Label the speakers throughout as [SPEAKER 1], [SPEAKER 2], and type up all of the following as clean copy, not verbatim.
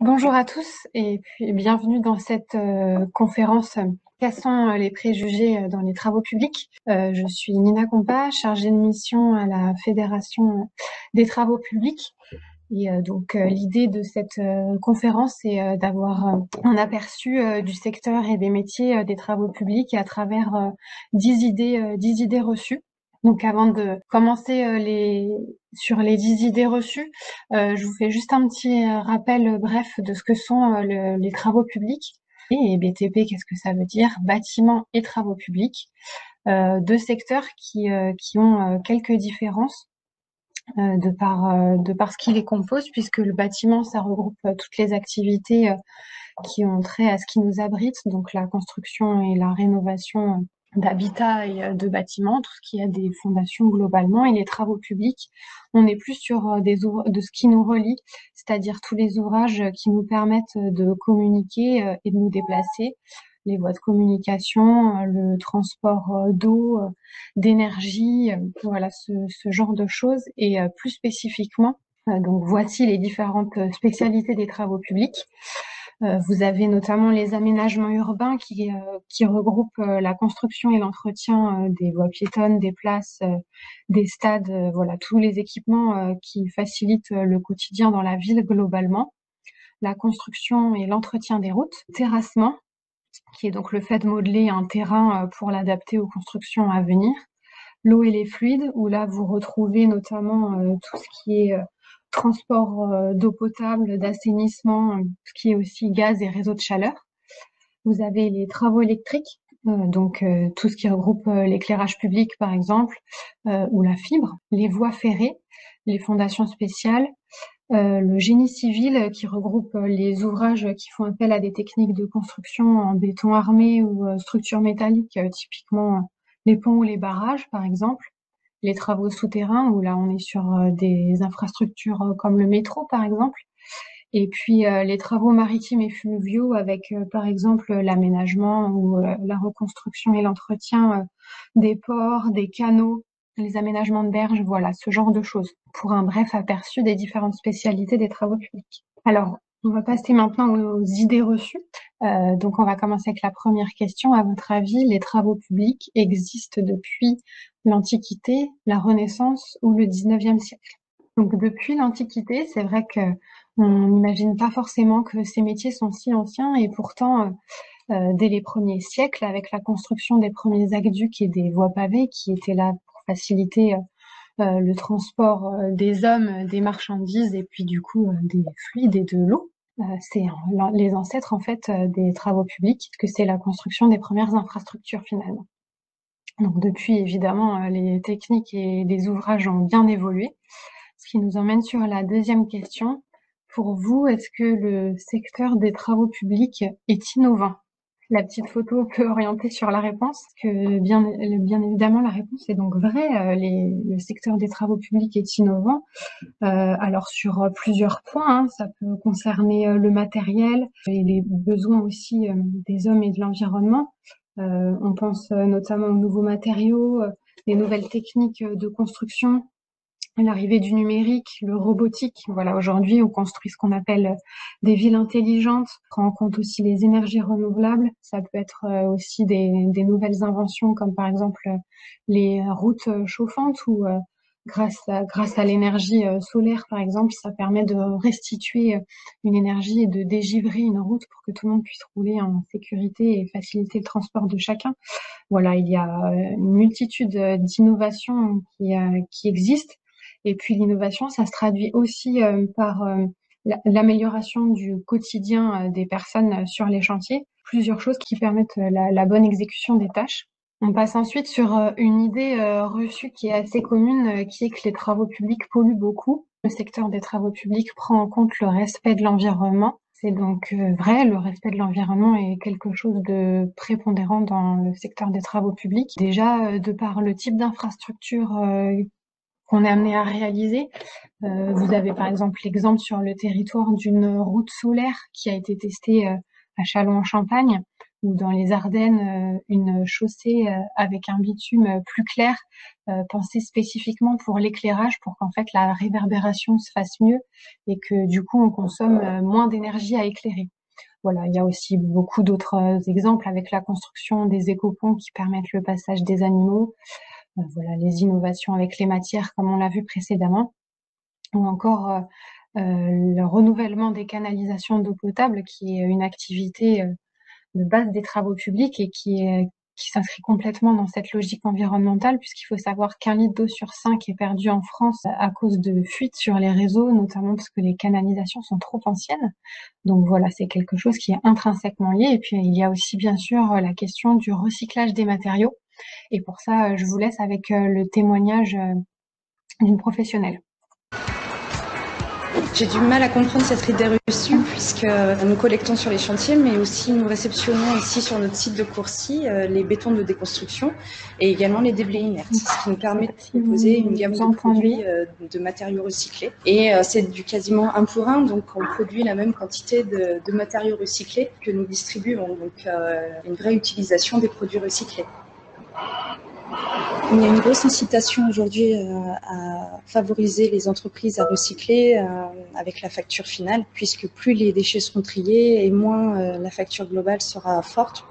[SPEAKER 1] Bonjour à tous et puis bienvenue dans cette conférence Cassons les préjugés dans les travaux publics. Je suis Nina Compa, chargée de mission à la Fédération des travaux publics. Et donc l'idée de cette conférence est d'avoir un aperçu du secteur et des métiers des travaux publics à travers 10 idées reçues. Donc avant de commencer sur les 10 idées reçues, je vous fais juste un petit rappel bref de ce que sont les travaux publics. Et BTP, qu'est-ce que ça veut dire? Bâtiments et travaux publics. Deux secteurs qui ont quelques différences de par ce qui les compose, puisque le bâtiment, ça regroupe toutes les activités qui ont trait à ce qui nous abrite, donc la construction et la rénovation d'habitats et de bâtiments, tout ce qui a des fondations globalement, et les travaux publics. On est plus sur de ce qui nous relie, c'est-à-dire tous les ouvrages qui nous permettent de communiquer et de nous déplacer, les voies de communication, le transport d'eau, d'énergie, voilà ce genre de choses. Et plus spécifiquement, donc voici les différentes spécialités des travaux publics. Vous avez notamment les aménagements urbains qui regroupent la construction et l'entretien des voies piétonnes, des places, des stades, voilà tous les équipements qui facilitent le quotidien dans la ville globalement. La construction et l'entretien des routes, terrassement, qui est donc le fait de modeler un terrain pour l'adapter aux constructions à venir. L'eau et les fluides, où là vous retrouvez notamment tout ce qui est transport d'eau potable, d'assainissement, ce qui est aussi gaz et réseau de chaleur. Vous avez les travaux électriques, donc tout ce qui regroupe l'éclairage public par exemple, ou la fibre, les voies ferrées, les fondations spéciales, le génie civil qui regroupe les ouvrages qui font appel à des techniques de construction en béton armé ou structures métalliques, typiquement les ponts ou les barrages par exemple. Les travaux souterrains où là on est sur des infrastructures comme le métro par exemple. Et puis les travaux maritimes et fluviaux avec par exemple l'aménagement ou la reconstruction et l'entretien des ports, des canaux, les aménagements de berges, voilà, ce genre de choses, pour un bref aperçu des différentes spécialités des travaux publics. Alors, on va passer maintenant aux idées reçues. Donc, on va commencer avec la première question. À votre avis, les travaux publics existent depuis l'Antiquité, la Renaissance ou le 19e siècle? Donc, depuis l'Antiquité, c'est vrai que on n'imagine pas forcément que ces métiers sont si anciens et pourtant, dès les premiers siècles, avec la construction des premiers aqueducs et des voies pavées qui étaient là pour faciliter le transport des hommes, des marchandises et puis du coup des fluides et de l'eau. C'est les ancêtres en fait des travaux publics, que c'est la construction des premières infrastructures finalement. Donc depuis évidemment les techniques et les ouvrages ont bien évolué, ce qui nous emmène sur la deuxième question. Pour vous, est-ce que le secteur des travaux publics est innovant? La petite photo peut orienter sur la réponse, que bien évidemment la réponse est donc vraie. Le secteur des travaux publics est innovant. Alors sur plusieurs points, hein, ça peut concerner le matériel et les besoins aussi des hommes et de l'environnement. On pense notamment aux nouveaux matériaux, les nouvelles techniques de construction, l'arrivée du numérique, le robotique. Voilà, aujourd'hui, on construit ce qu'on appelle des villes intelligentes, prend en compte aussi les énergies renouvelables. Ça peut être aussi des nouvelles inventions, comme par exemple les routes chauffantes ou grâce à l'énergie solaire, par exemple, ça permet de restituer une énergie et de dégivrer une route pour que tout le monde puisse rouler en sécurité et faciliter le transport de chacun. Voilà, il y a une multitude d'innovations qui existent. Et puis l'innovation, ça se traduit aussi par l'amélioration du quotidien des personnes sur les chantiers. Plusieurs choses qui permettent la bonne exécution des tâches. On passe ensuite sur une idée reçue qui est assez commune, qui est que les travaux publics polluent beaucoup. Le secteur des travaux publics prend en compte le respect de l'environnement. C'est donc vrai, le respect de l'environnement est quelque chose de prépondérant dans le secteur des travaux publics. Déjà, de par le type d'infrastructure qu'on est amené à réaliser. Vous avez par exemple l'exemple sur le territoire d'une route solaire qui a été testée à Châlons-en-Champagne, ou dans les Ardennes, une chaussée avec un bitume plus clair, pensé spécifiquement pour l'éclairage, pour qu'en fait la réverbération se fasse mieux et que du coup on consomme moins d'énergie à éclairer. Voilà, il y a aussi beaucoup d'autres exemples avec la construction des écoponts qui permettent le passage des animaux. Voilà, les innovations avec les matières, comme on l'a vu précédemment, ou encore le renouvellement des canalisations d'eau potable, qui est une activité de base des travaux publics et qui s'inscrit complètement dans cette logique environnementale, puisqu'il faut savoir qu'1 litre d'eau sur 5 est perdu en France à cause de fuites sur les réseaux, notamment parce que les canalisations sont trop anciennes. Donc voilà, c'est quelque chose qui est intrinsèquement lié. Et puis il y a aussi bien sûr la question du recyclage des matériaux. Et pour ça, je vous laisse avec le témoignage d'une professionnelle.
[SPEAKER 2] J'ai du mal à comprendre cette idée reçue puisque nous collectons sur les chantiers, mais aussi nous réceptionnons ici sur notre site de Courcy les bétons de déconstruction et également les déblais inertes, ce qui nous permet de proposer une gamme de produits de matériaux recyclés. Et c'est du quasiment 1 pour 1, donc on produit la même quantité de matériaux recyclés que nous distribuons, donc une vraie utilisation des produits recyclés. Il y a une grosse incitation aujourd'hui à favoriser les entreprises à recycler avec la facture finale, puisque plus les déchets seront triés et moins la facture globale sera forte.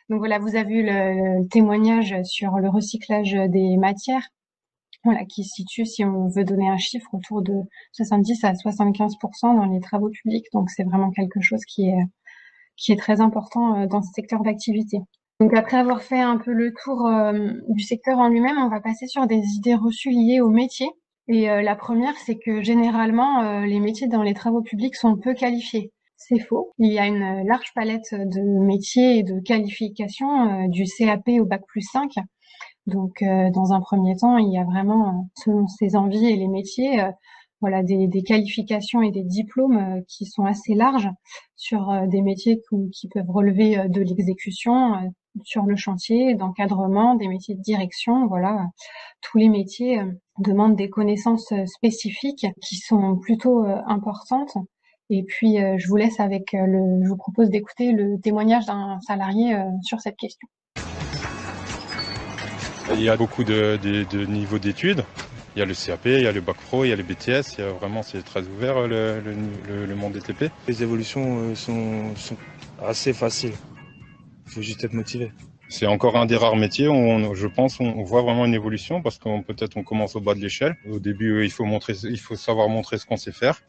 [SPEAKER 1] Donc voilà, vous avez vu le témoignage sur le recyclage des matières, voilà, qui se situe, si on veut donner un chiffre, autour de 70 à 75% dans les travaux publics. Donc c'est vraiment quelque chose qui est très important dans ce secteur d'activité. Donc après avoir fait un peu le tour du secteur en lui-même, on va passer sur des idées reçues liées au métier. Et la première, c'est que généralement, les métiers dans les travaux publics sont peu qualifiés. C'est faux. Il y a une large palette de métiers et de qualifications, du CAP au bac+5. Donc dans un premier temps, il y a vraiment, selon ses envies et les métiers, voilà, des qualifications et des diplômes qui sont assez larges sur des métiers qui peuvent relever de l'exécution sur le chantier, d'encadrement, des métiers de direction. Voilà, tous les métiers demandent des connaissances spécifiques qui sont plutôt importantes. Et puis je vous laisse avec je vous propose d'écouter le témoignage d'un salarié sur cette question.
[SPEAKER 3] Il y a beaucoup de niveaux d'études. Il y a le CAP, il y a le bac pro, il y a le BTS. Il y a vraiment, c'est très ouvert le monde des TP.
[SPEAKER 4] Les évolutions sont assez faciles. Il faut juste être motivé.
[SPEAKER 3] C'est encore un des rares métiers où je pense on voit vraiment une évolution parce qu'on commence au bas de l'échelle. Au début, il faut savoir montrer ce qu'on sait faire.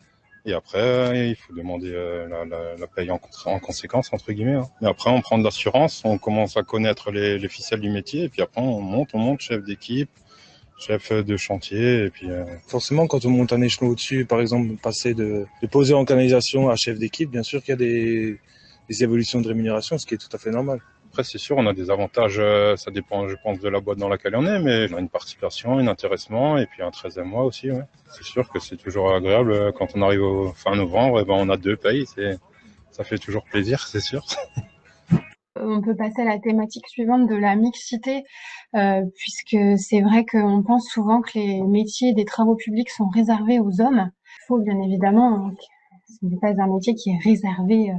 [SPEAKER 3] Et après, il faut demander la paye en conséquence, entre guillemets. Et après, on prend de l'assurance, on commence à connaître les ficelles du métier. Et puis après, on monte, chef d'équipe, chef de chantier. Et puis,
[SPEAKER 4] Forcément, quand on monte un échelon au-dessus, par exemple, passer de poser en canalisation à chef d'équipe, bien sûr qu'il y a des évolutions de rémunération, ce qui est tout à fait normal.
[SPEAKER 3] Après, c'est sûr, on a des avantages, ça dépend, je pense, de la boîte dans laquelle on est, mais on a une participation, un intéressement et puis un 13e mois aussi. Ouais. C'est sûr que c'est toujours agréable quand on arrive au fin novembre, et ben on a 2 payes, ça fait toujours plaisir, c'est sûr.
[SPEAKER 1] On peut passer à la thématique suivante de la mixité, puisque c'est vrai qu'on pense souvent que les métiers des travaux publics sont réservés aux hommes. Il faut bien évidemment, ce n'est pas un métier qui est réservé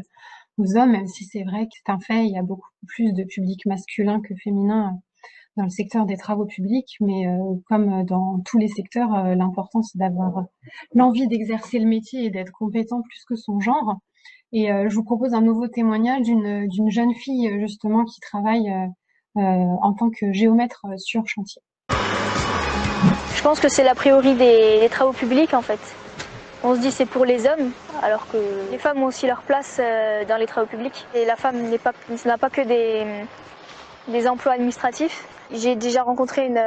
[SPEAKER 1] aux hommes, même si c'est vrai que c'est un fait, il y a beaucoup plus de public masculin que féminin dans le secteur des travaux publics, mais comme dans tous les secteurs, l'important c'est d'avoir l'envie d'exercer le métier et d'être compétent plus que son genre. Et je vous propose un nouveau témoignage d'une jeune fille justement qui travaille en tant que géomètre sur chantier.
[SPEAKER 5] Je pense que c'est l'a priori des travaux publics en fait. On se dit c'est pour les hommes, alors que les femmes ont aussi leur place dans les travaux publics. Et la femme n'a pas que des emplois administratifs. J'ai déjà rencontré une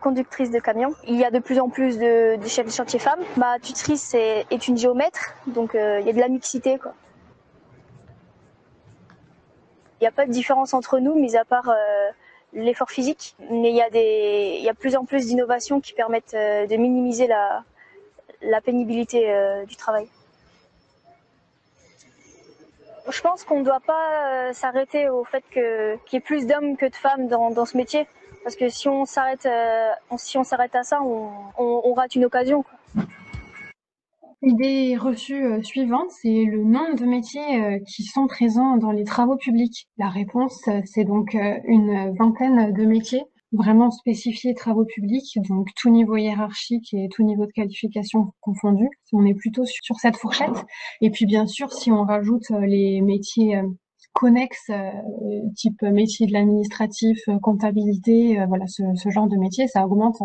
[SPEAKER 5] conductrice de camion. Il y a de plus en plus de chefs de chantier femmes. Ma tutrice est une géomètre, donc il y a de la mixité, quoi. Il n'y a pas de différence entre nous, mis à part l'effort physique. Mais il y a de plus en plus d'innovations qui permettent de minimiser la pénibilité du travail. Je pense qu'on ne doit pas s'arrêter au fait qu'il y ait plus d'hommes que de femmes dans ce métier. Parce que si on s'arrête à ça, on rate une occasion, quoi.
[SPEAKER 1] Idée reçue suivante, c'est le nombre de métiers qui sont présents dans les travaux publics. La réponse, c'est donc une vingtaine de métiers vraiment spécifiés travaux publics, donc tout niveau hiérarchique et tout niveau de qualification confondu. On est plutôt sur cette fourchette. Et puis bien sûr, si on rajoute les métiers connexes, type métier de l'administratif, comptabilité, voilà, ce genre de métier, ça augmente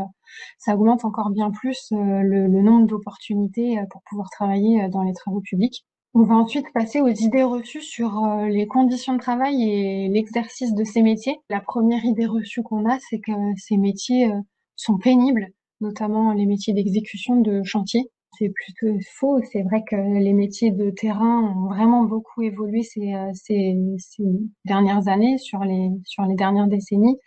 [SPEAKER 1] encore bien plus le nombre d'opportunités pour pouvoir travailler dans les travaux publics. On va ensuite passer aux idées reçues sur les conditions de travail et l'exercice de ces métiers. La première idée reçue qu'on a, c'est que ces métiers sont pénibles, notamment les métiers d'exécution de chantier. C'est plutôt faux. C'est vrai que les métiers de terrain ont vraiment beaucoup évolué ces dernières années, sur les dernières décennies.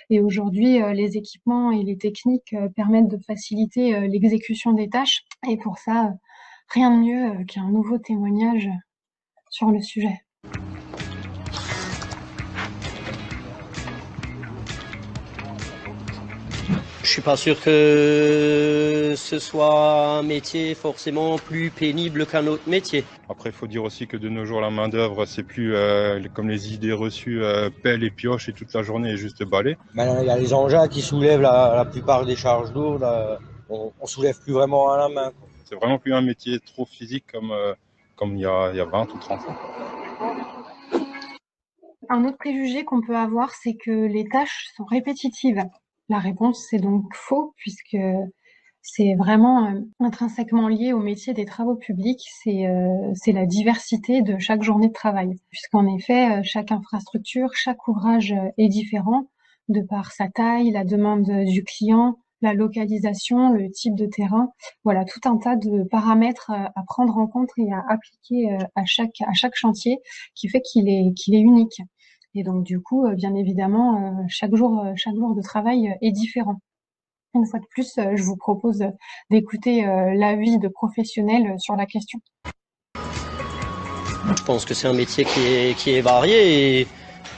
[SPEAKER 1] Et aujourd'hui, les équipements et les techniques permettent de faciliter l'exécution des tâches. Et pour ça, rien de mieux qu'un nouveau témoignage sur le sujet.
[SPEAKER 6] Je suis pas sûr que ce soit un métier forcément plus pénible qu'un autre métier.
[SPEAKER 3] Après, il faut dire aussi que de nos jours, la main-d'œuvre, c'est plus comme les idées reçues, pelle et pioche et toute la journée et juste balai.
[SPEAKER 7] Maintenant, il y a les engins qui soulèvent la plupart des charges lourdes. On soulève plus vraiment à la main.
[SPEAKER 3] C'est vraiment plus un métier trop physique comme il y a 20 ou 30 ans.
[SPEAKER 1] Un autre préjugé qu'on peut avoir, c'est que les tâches sont répétitives. La réponse, c'est donc faux, puisque c'est vraiment intrinsèquement lié au métier des travaux publics. C'est la diversité de chaque journée de travail. Puisqu'en effet, chaque infrastructure, chaque ouvrage est différent, de par sa taille, la demande du client, la localisation, le type de terrain. Voilà, tout un tas de paramètres à prendre en compte et à appliquer à chaque chantier, qui fait qu'il est unique. Et donc, du coup, bien évidemment, chaque jour de travail est différent. Une fois de plus, je vous propose d'écouter l'avis de professionnels sur la question.
[SPEAKER 6] Je pense que c'est un métier qui est varié et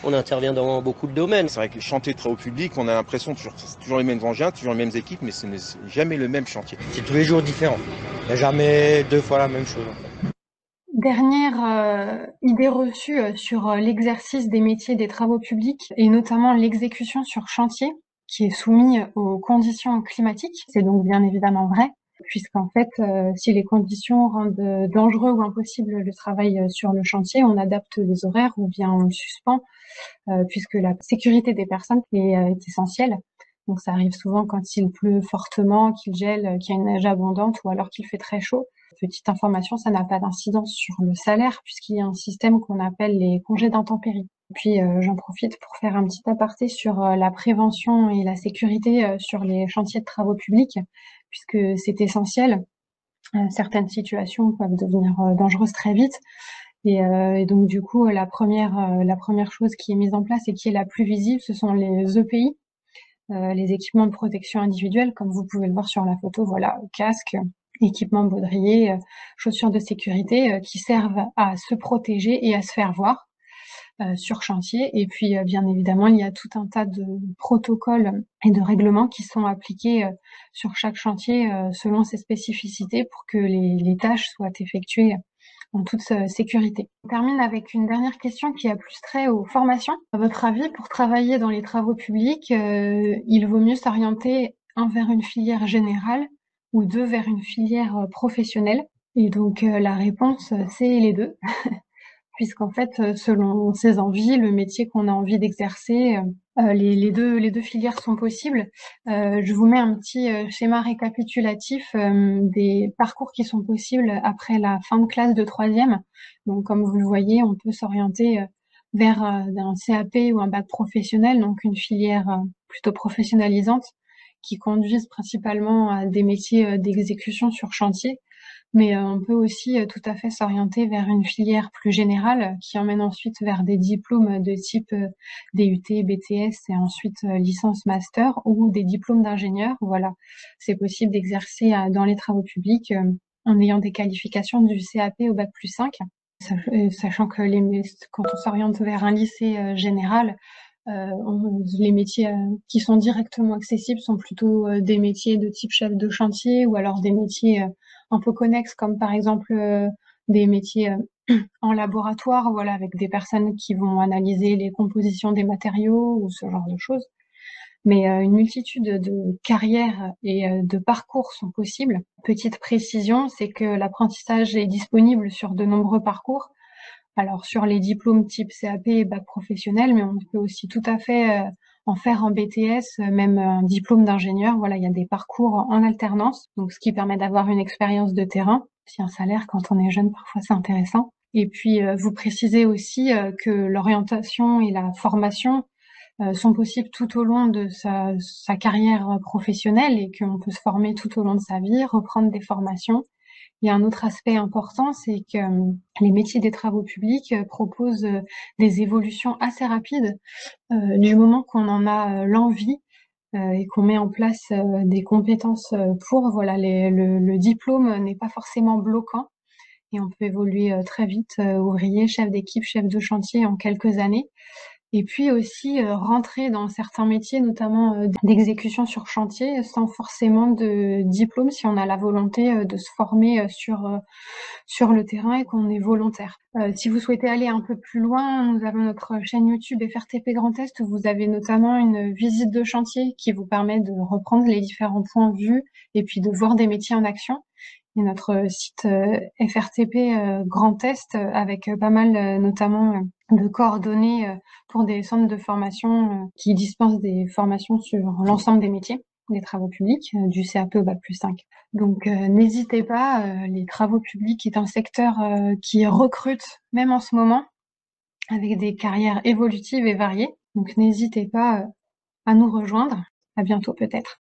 [SPEAKER 6] on intervient dans beaucoup de domaines.
[SPEAKER 8] C'est vrai que les chantiers de travaux publics, on a l'impression que c'est toujours les mêmes engins, toujours les mêmes équipes, mais ce n'est jamais le même chantier.
[SPEAKER 7] C'est tous les jours différent. Il n'y a jamais 2 fois la même chose.
[SPEAKER 1] Dernière idée reçue sur l'exercice des métiers des travaux publics et notamment l'exécution sur chantier qui est soumis aux conditions climatiques. C'est donc bien évidemment vrai, puisqu'en fait, si les conditions rendent dangereux ou impossible le travail sur le chantier, on adapte les horaires ou bien on le suspend, puisque la sécurité des personnes est essentielle. Donc ça arrive souvent quand il pleut fortement, qu'il gèle, qu'il y a une neige abondante ou alors qu'il fait très chaud. Petite information, ça n'a pas d'incidence sur le salaire puisqu'il y a un système qu'on appelle les congés d'intempéries. Puis j'en profite pour faire un petit aparté sur la prévention et la sécurité sur les chantiers de travaux publics, puisque c'est essentiel. Certaines situations peuvent devenir dangereuses très vite. Et donc du coup, la première chose qui est mise en place et qui est la plus visible, ce sont les EPI, les équipements de protection individuelle, comme vous pouvez le voir sur la photo, voilà, casque, équipements baudriers, chaussures de sécurité, qui servent à se protéger et à se faire voir sur chantier. Et puis, bien évidemment, il y a tout un tas de protocoles et de règlements qui sont appliqués sur chaque chantier selon ses spécificités pour que les tâches soient effectuées en toute sécurité. On termine avec une dernière question qui a plus trait aux formations. À votre avis, pour travailler dans les travaux publics, il vaut mieux s'orienter vers une filière générale ou 2 vers une filière professionnelle? Et donc la réponse, c'est les 2. Puisqu'en fait, selon ses envies, le métier qu'on a envie d'exercer, les deux filières sont possibles. Je vous mets un petit schéma récapitulatif des parcours qui sont possibles après la fin de classe de 3e. Donc, comme vous le voyez, on peut s'orienter vers un CAP ou un bac professionnel, donc une filière plutôt professionnalisante qui conduisent principalement à des métiers d'exécution sur chantier. Mais on peut aussi tout à fait s'orienter vers une filière plus générale qui emmène ensuite vers des diplômes de type DUT, BTS et ensuite licence master ou des diplômes d'ingénieur. Voilà, c'est possible d'exercer dans les travaux publics en ayant des qualifications du CAP au bac plus 5, sachant que quand on s'oriente vers un lycée général, les métiers qui sont directement accessibles sont plutôt des métiers de type chef de chantier ou alors des métiers un peu connexes, comme par exemple des métiers en laboratoire, voilà, avec des personnes qui vont analyser les compositions des matériaux ou ce genre de choses. Mais une multitude de carrières et de parcours sont possibles. Petite précision, c'est que l'apprentissage est disponible sur de nombreux parcours. Alors sur les diplômes type CAP et bac professionnel, mais on peut aussi tout à fait en faire en BTS, même un diplôme d'ingénieur. Voilà, il y a des parcours en alternance, donc ce qui permet d'avoir une expérience de terrain. Si un salaire quand on est jeune, parfois c'est intéressant. Et puis vous précisez aussi que l'orientation et la formation sont possibles tout au long de sa carrière professionnelle et qu'on peut se former tout au long de sa vie, reprendre des formations. Il y a un autre aspect important, c'est que les métiers des travaux publics proposent des évolutions assez rapides du moment qu'on en a l'envie et qu'on met en place des compétences pour. Voilà, le diplôme n'est pas forcément bloquant et on peut évoluer très vite, ouvrier, chef d'équipe, chef de chantier en quelques années. Et puis aussi rentrer dans certains métiers, notamment d'exécution sur chantier, sans forcément de diplôme, si on a la volonté de se former sur le terrain et qu'on est volontaire. Si vous souhaitez aller un peu plus loin, nous avons notre chaîne YouTube FRTP Grand Est, où vous avez notamment une visite de chantier qui vous permet de reprendre les différents points vus et puis de voir des métiers en action. Et notre site FRTP Grand Est avec pas mal notamment de coordonnées pour des centres de formation qui dispensent des formations sur l'ensemble des métiers des travaux publics, du CAP au bac+5. Donc n'hésitez pas, les travaux publics est un secteur qui recrute même en ce moment avec des carrières évolutives et variées. Donc n'hésitez pas à nous rejoindre. À bientôt peut-être.